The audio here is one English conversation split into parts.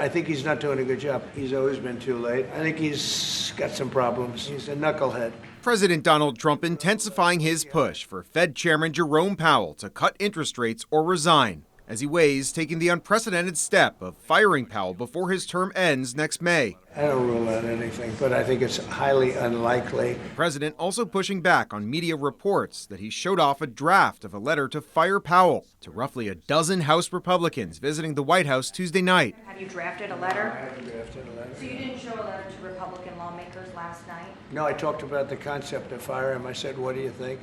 I think he's not doing a good job. He's always been too late. I think he's got some problems. He's a knucklehead. President Donald Trump intensifying his push for Fed Chairman Jerome Powell to cut interest rates or resign, as he weighs taking the unprecedented step of firing Powell before his term ends next May. I don't rule out anything, but I think it's highly unlikely. The president also pushing back on media reports that he showed off a draft of a letter to fire Powell to roughly a dozen House Republicans visiting the White House Tuesday night. Have you drafted a letter? I haven't drafted a letter. So you didn't show a letter to Republican lawmakers last night? No, I talked about the concept of fire him. I said, what do you think?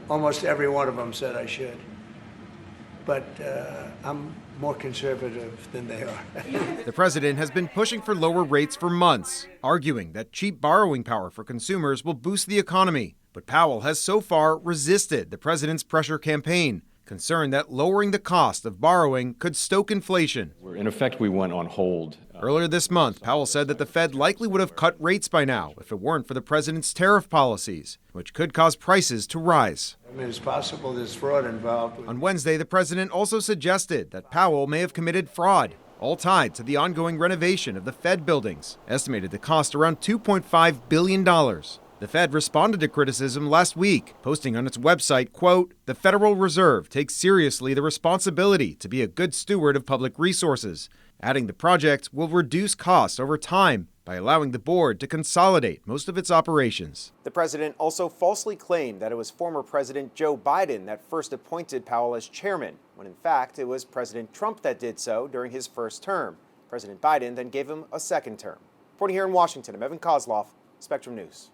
Almost every one of them said I should. But I'm more conservative than they are. The president has been pushing for lower rates for months, arguing that cheap borrowing power for consumers will boost the economy. But Powell has so far resisted the president's pressure campaign, concerned that lowering the cost of borrowing could stoke inflation. In effect, we went on hold. Earlier this month, Powell said that the Fed likely would have cut rates by now if it weren't for the president's tariff policies, which could cause prices to rise. I mean, it's possible there's fraud involved. On Wednesday, the president also suggested that Powell may have committed fraud, all tied to the ongoing renovation of the Fed buildings, estimated to cost around $2.5 billion. The Fed responded to criticism last week, posting on its website, quote, "The Federal Reserve takes seriously the responsibility to be a good steward of public resources," adding the project will reduce costs over time by allowing the board to consolidate most of its operations. The president also falsely claimed that it was former President Joe Biden that first appointed Powell as chairman, when in fact it was President Trump that did so during his first term. President Biden then gave him a second term. Reporting here in Washington, I'm Koslof, Spectrum News.